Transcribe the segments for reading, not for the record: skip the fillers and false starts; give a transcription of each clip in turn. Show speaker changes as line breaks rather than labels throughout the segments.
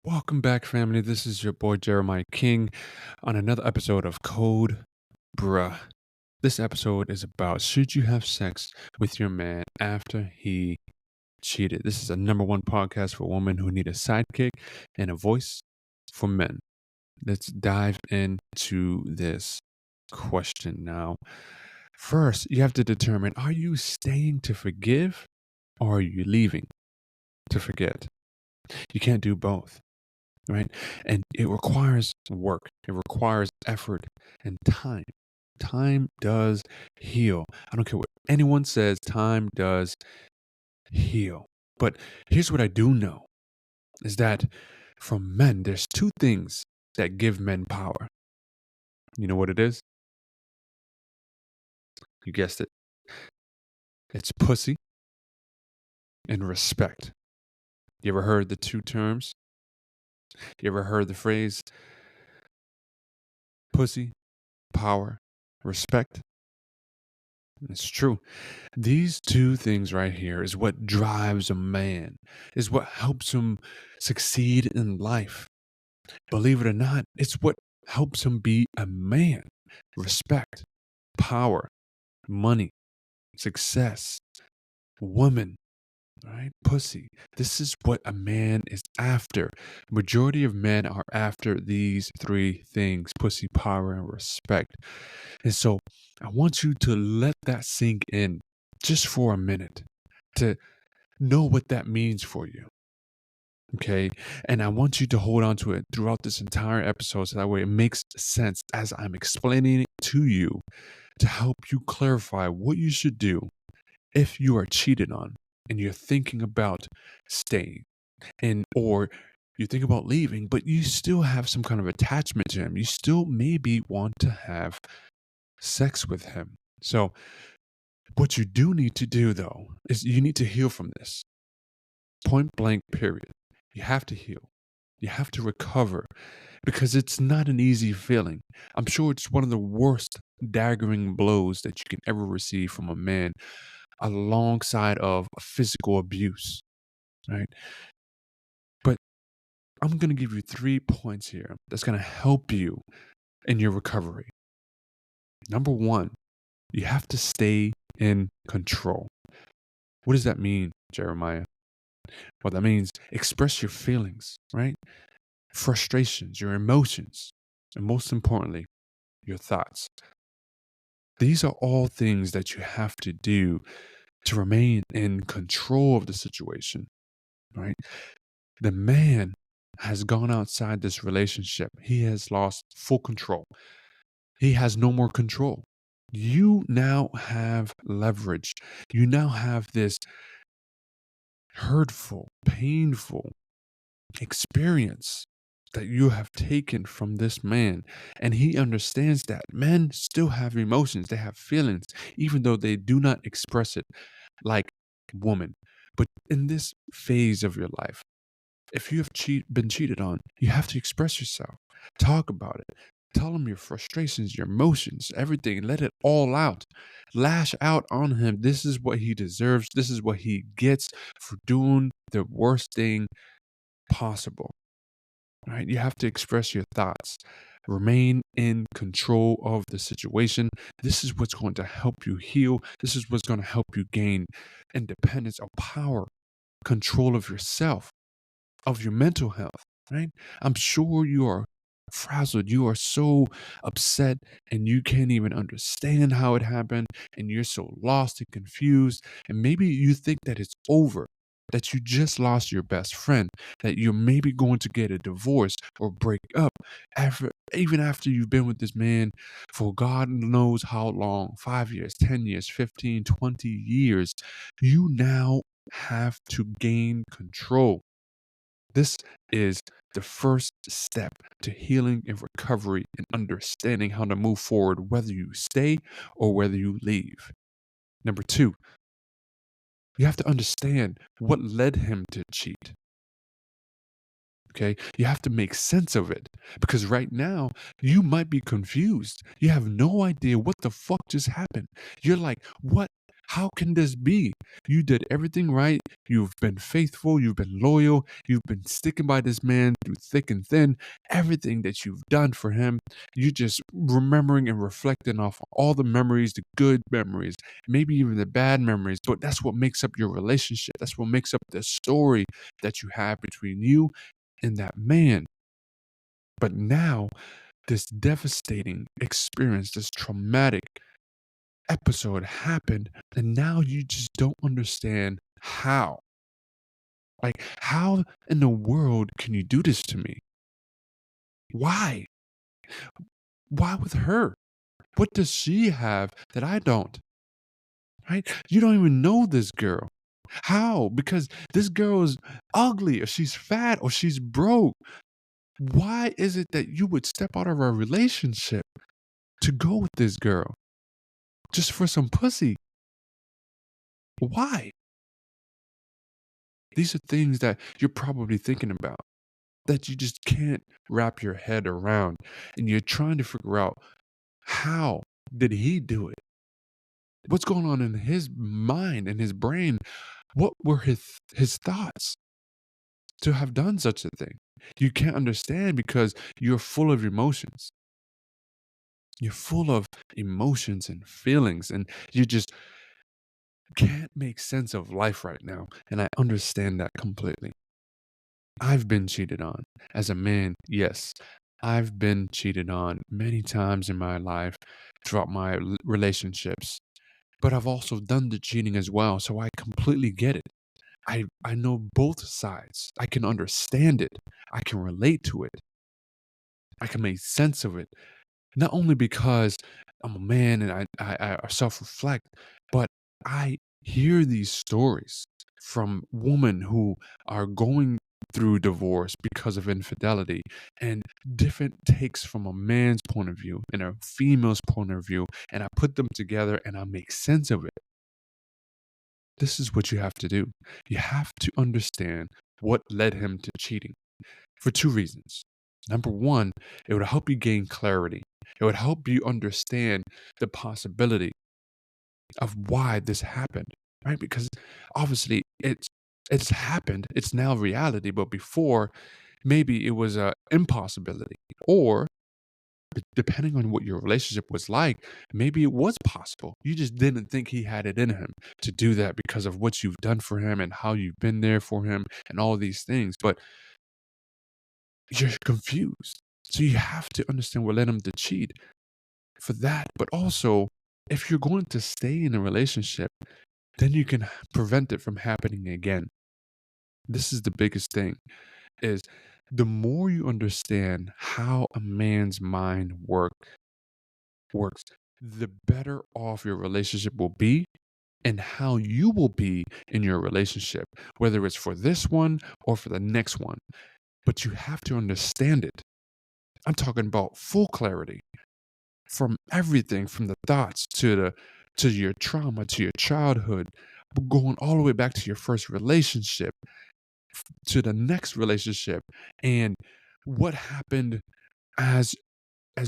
Welcome back, family. This is your boy Jeremiah King on another episode of Code Bruh. This episode is about should you have sex with your man after he cheated? This is a number one podcast for women who need a sidekick and a voice for men. Let's dive into this question now. First, you have to determine, are you staying to forgive or are you leaving to forget? You can't do both. Right? And it requires work, it requires effort and time. Time does heal. I don't care what anyone says, time does heal. But here's what I do know is that for men, there's two things that give men power. You know what it is? You guessed it. It's pussy and respect. You ever heard the two terms? You ever heard the phrase pussy, power, respect? It's true. These two things right here is what drives a man, is what helps him succeed in life. Believe it or not, it's what helps him be a man. Respect, power, money, success, woman, right? Pussy. This is what a man is after. Majority of men are after these three things: pussy, power, and respect. And so I want you to let that sink in just for a minute to know what that means for you. Okay. And I want you to hold on to it throughout this entire episode so that way it makes sense as I'm explaining it to you to help you clarify what you should do if you are cheated on and you're thinking about staying and or you think about leaving, but you still have some kind of attachment to him. You still maybe want to have sex with him. So what you do need to do though is you need to heal from this. Point blank, period. You have to heal. You have to recover because it's not an easy feeling. I'm sure it's one of the worst daggering blows that you can ever receive from a man alongside of physical abuse, right? But I'm going to give you 3 points here that's going to help you in your recovery. Number 1, you have to stay in control. What does that mean, Jeremiah? Well, that means express your feelings, right? Frustrations, your emotions, and most importantly, your thoughts. These are all things that you have to do to remain in control of the situation, right? The man has gone outside this relationship. He has lost full control. He has no more control. You now have leverage. You now have this hurtful, painful experience that you have taken from this man. And he understands that men still have emotions, they have feelings, even though they do not express it like woman. But in this phase of your life, if you have been cheated on, you have to express yourself. Talk about it. Tell him your frustrations, your emotions, everything. Let it all out. Lash out on him. This is what he deserves. This is what he gets for doing the worst thing possible. Right? You have to express your thoughts. Remain in control of the situation. This is what's going to help you heal. This is what's going to help you gain independence or power, control of yourself, of your mental health, right? I'm sure you are frazzled. You are so upset and you can't even understand how it happened. And you're so lost and confused. And maybe you think that it's over, that you just lost your best friend, that you're maybe going to get a divorce or break up even after you've been with this man for God knows how long, 5 years, 10 years, 15, 20 years. You now have to gain control. This is the first step to healing and recovery and understanding how to move forward, whether you stay or whether you leave. Number 2, you have to understand what led him to cheat. Okay, you have to make sense of it because right now you might be confused. You have no idea what the fuck just happened. You're like, what? How can this be? You did everything right. You've been faithful. You've been loyal. You've been sticking by this man through thick and thin. Everything that you've done for him, you just remembering and reflecting off all the memories, the good memories, maybe even the bad memories. But that's what makes up your relationship. That's what makes up the story that you have between you and that man. But now, this devastating experience, this traumatic episode happened, and now you just don't understand how. Like, how in the world can you do this to me? Why? Why with her? What does she have that I don't? Right? You don't even know this girl. How? Because this girl is ugly, or she's fat, or she's broke. Why is it that you would step out of our relationship to go with this girl just for some pussy? Why? These are things that you're probably thinking about that you just can't wrap your head around. And you're trying to figure out, how did he do it? What's going on in his mind and his brain? What were his thoughts to have done such a thing? You can't understand because you're full of emotions. You're full of emotions and feelings, and you just can't make sense of life right now. And I understand that completely. I've been cheated on. As a man, yes, I've been cheated on many times in my life throughout my relationships. But I've also done the cheating as well, so I completely get it. I know both sides. I can understand it. I can relate to it. I can make sense of it. Not only because I'm a man and I self-reflect, but I hear these stories from women who are going through divorce because of infidelity, and different takes from a man's point of view and a female's point of view, and I put them together and I make sense of it. This is what you have to do. You have to understand what led him to cheating for two reasons. Number one, it would help you gain clarity. It would help you understand the possibility of why this happened, right? Because obviously it's happened. It's now reality, but before maybe it was a impossibility, or depending on what your relationship was like, maybe it was possible. You just didn't think he had it in him to do that because of what you've done for him and how you've been there for him and all these things. But you're confused. So you have to understand what led him to cheat for that. But also, if you're going to stay in a relationship, then you can prevent it from happening again. This is the biggest thing, is the more you understand how a man's mind works, the better off your relationship will be and how you will be in your relationship, whether it's for this one or for the next one. But you have to understand it. I'm talking about full clarity from everything, from the thoughts to your trauma, to your childhood, going all the way back to your first relationship, to the next relationship, and what happened as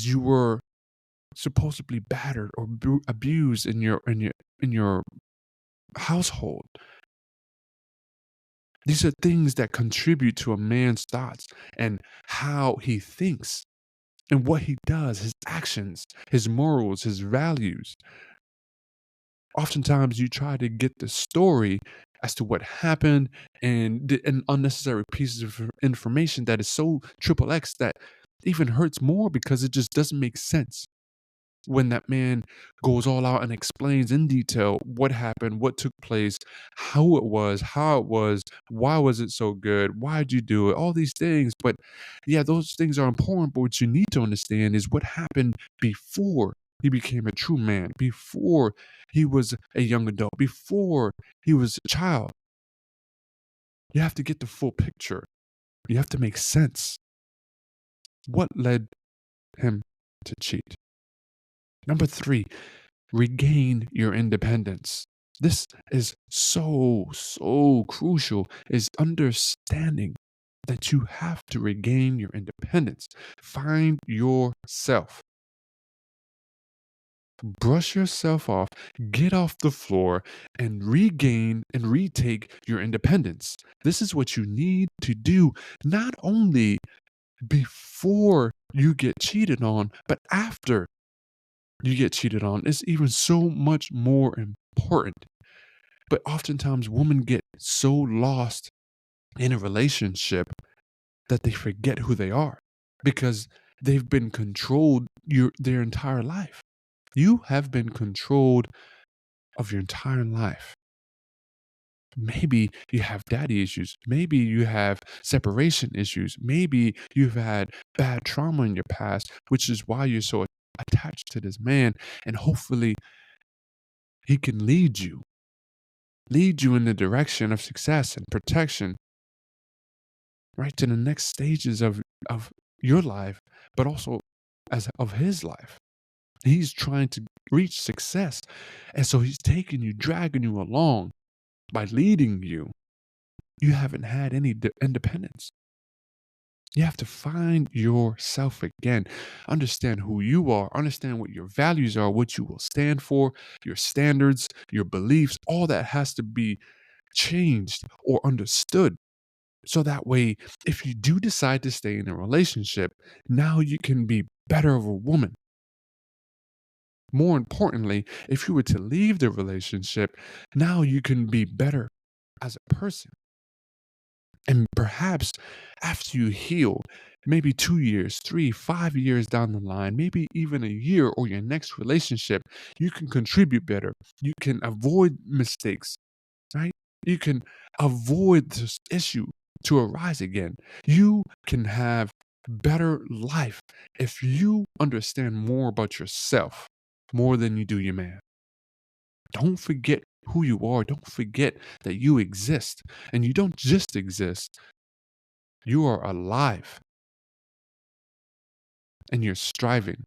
you were supposedly battered or abused in your household. These are things that contribute to a man's thoughts and how he thinks and what he does, his actions, his morals, his values. Oftentimes, you try to get the story as to what happened, and unnecessary pieces of information that is so triple X that even hurts more because it just doesn't make sense when that man goes all out and explains in detail what happened, what took place, how it was, why was it so good, why'd you do it, all these things. But yeah, those things are important. But what you need to understand is what happened before he became a true man, before he was a young adult, before he was a child. You have to get the full picture. You have to make sense. What led him to cheat? Number three, regain your independence. This is so crucial, is understanding that you have to regain your independence. Find yourself. Brush yourself off, get off the floor, and regain and retake your independence. This is what you need to do, not only before you get cheated on, but after you get cheated on. It's even so much more important. But oftentimes, women get so lost in a relationship that they forget who they are because they've been controlled their entire life. You have been controlled of your entire life. Maybe you have daddy issues. Maybe you have separation issues. Maybe you've had bad trauma in your past, which is why you're so attached to this man. And hopefully, he can lead you in the direction of success and protection, right to the next stages of your life, but also as of his life. He's trying to reach success. And so he's taking you, dragging you along by leading you. You haven't had any independence. You have to find yourself again. Understand who you are. Understand what your values are, what you will stand for, your standards, your beliefs. All that has to be changed or understood. So that way, if you do decide to stay in a relationship, now you can be better of a woman. More importantly, if you were to leave the relationship, now you can be better as a person. And perhaps after you heal, maybe 2 years, 3, 5 years down the line, maybe even a year or your next relationship, you can contribute better. You can avoid mistakes, right? You can avoid this issue to arise again. You can have better life if you understand more about yourself more than you do your man. Don't forget who you are. Don't forget that you exist. And you don't just exist, you are alive and you're striving.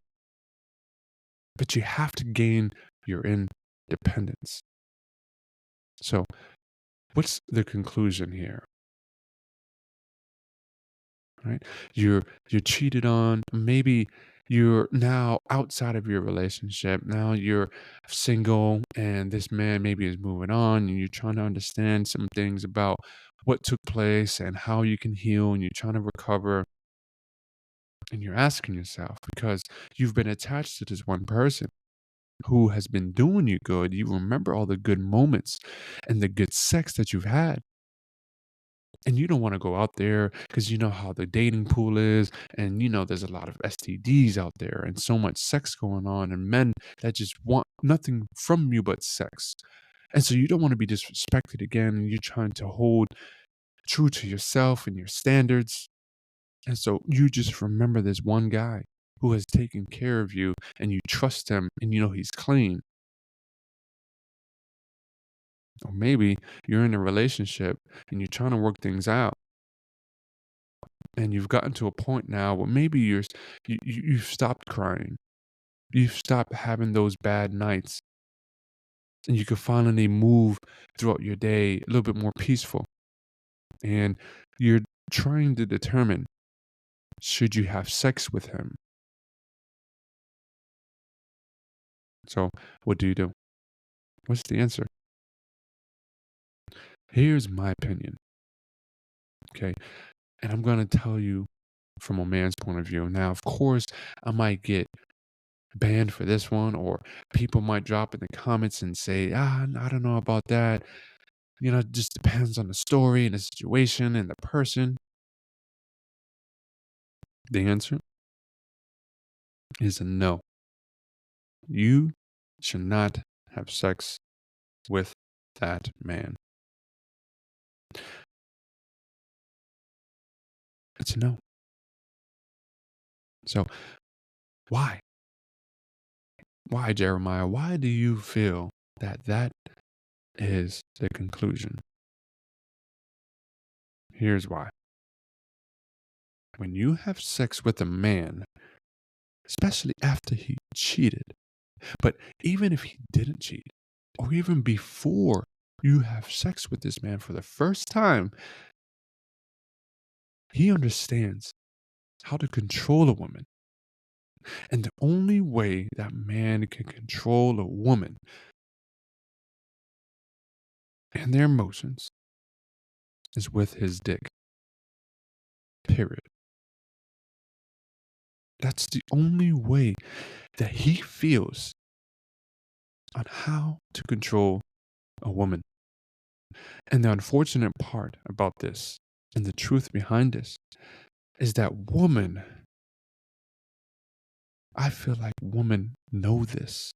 But you have to gain your independence. So, what's the conclusion here? Right? You're cheated on. Maybe you're now outside of your relationship. Now you're single and this man maybe is moving on and you're trying to understand some things about what took place and how you can heal and you're trying to recover and you're asking yourself because you've been attached to this one person who has been doing you good. You remember all the good moments and the good sex that you've had. And you don't want to go out there because you know how the dating pool is. And you know, there's a lot of STDs out there and so much sex going on, and men that just want nothing from you but sex. And so you don't want to be disrespected again. And you're trying to hold true to yourself and your standards. And so you just remember this one guy who has taken care of you and you trust him and you know he's clean. Or maybe you're in a relationship and you're trying to work things out and you've gotten to a point now where maybe you've stopped crying. You've stopped having those bad nights and you can finally move throughout your day a little bit more peaceful. And you're trying to determine, should you have sex with him? So what do you do? What's the answer? Here's my opinion. Okay. And I'm going to tell you from a man's point of view. Now, of course, I might get banned for this one, or people might drop in the comments and say, I don't know about that. You know, it just depends on the story and the situation and the person. The answer is a no. You should not have sex with that man. It's a no. So, why? Why, Jeremiah? Why do you feel that that is the conclusion? Here's why. When you have sex with a man, especially after he cheated, but even if he didn't cheat, or even before you have sex with this man for the first time, he understands how to control a woman. And the only way that man can control a woman and their emotions is with his dick. Period. That's the only way that he feels on how to control a woman. And the unfortunate part about this and the truth behind this is that I feel like women know this.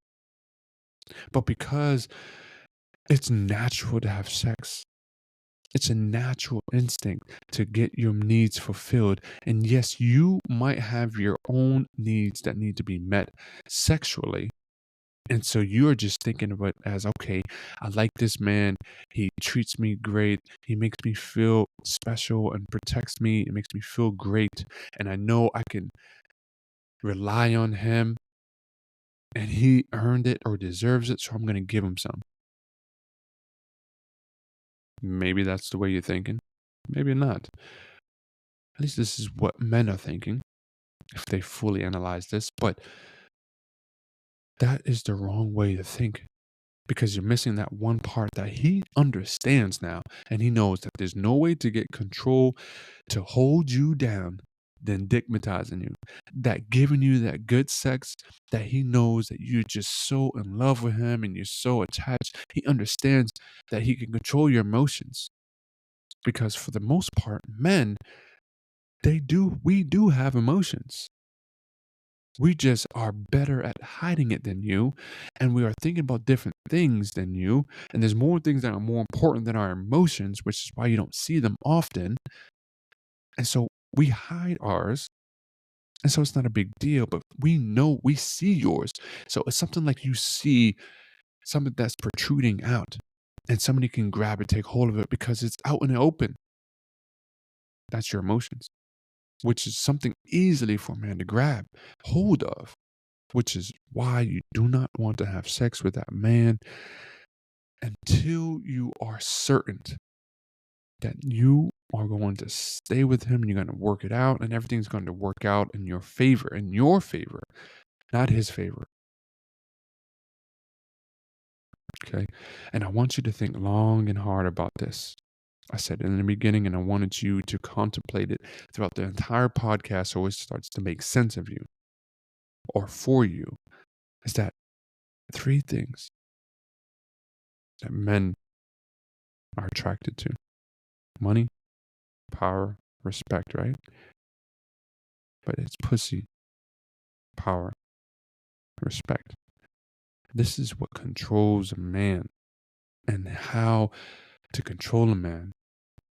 But because it's natural to have sex, it's a natural instinct to get your needs fulfilled. And yes, you might have your own needs that need to be met sexually. And so you're just thinking of it as, okay, I like this man. He treats me great. He makes me feel special and protects me. It makes me feel great. And I know I can rely on him and he earned it or deserves it. So I'm going to give him some. Maybe that's the way you're thinking. Maybe not. At least this is what men are thinking if they fully analyze this. But that is the wrong way to think because you're missing that one part that he understands now. And he knows that there's no way to get control to hold you down than dickmatizing you. That giving you that good sex that he knows that you're just so in love with him and you're so attached. He understands that he can control your emotions. Because for the most part, men, we do have emotions. We just are better at hiding it than you, and we are thinking about different things than you, and there's more things that are more important than our emotions, which is why you don't see them often. And so we hide ours, and so it's not a big deal, but we know we see yours. So it's something like you see something that's protruding out, and somebody can grab it, take hold of it because it's out in the open. That's your emotions, which is something easily for a man to grab hold of, which is why you do not want to have sex with that man until you are certain that you are going to stay with him and you're going to work it out and everything's going to work out in your favor, not his favor. Okay. And I want you to think long and hard about this. I said it in the beginning, and I wanted you to contemplate it throughout the entire podcast so it starts to make sense of you or for you. Is that three things that men are attracted to: money, power, respect, right? But it's pussy, power, respect. This is what controls a man. And how to control a man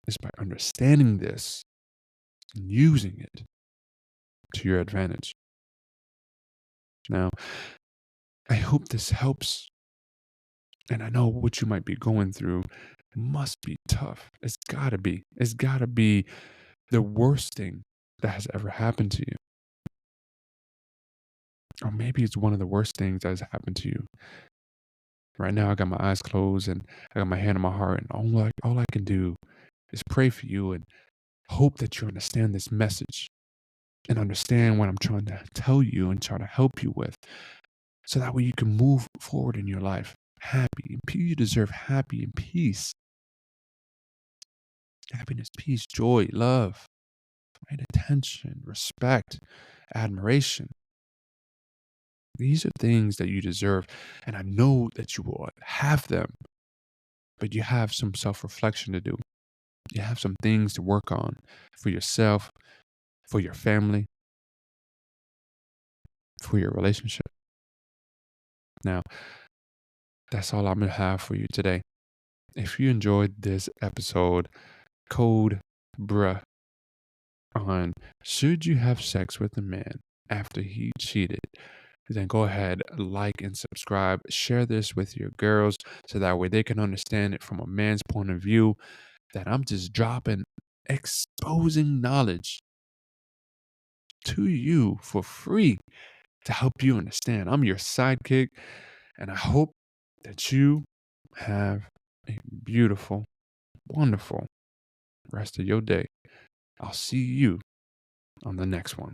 is by understanding this and using it to your advantage. Now, I hope this helps. And I know what you might be going through must be tough. It's gotta be. It's gotta be the worst thing that has ever happened to you. Or maybe it's one of the worst things that has happened to you. Right now, I got my eyes closed and I got my hand on my heart, and all I can do is pray for you and hope that you understand this message and understand what I'm trying to tell you and try to help you with, so that way you can move forward in your life happy and you deserve happy and peace, happiness, peace, joy, love, right? Attention, respect, admiration. These are things that you deserve, and I know that you will have them, but you have some self-reflection to do. You have some things to work on for yourself, for your family, for your relationship. Now, that's all I'm going to have for you today. If you enjoyed this episode, code bruh on should you have sex with a man after he cheated, then go ahead, like and subscribe. Share this with your girls so that way they can understand it from a man's point of view, that I'm just dropping exposing knowledge to you for free to help you understand. I'm your sidekick, and I hope that you have a beautiful, wonderful rest of your day. I'll see you on the next one.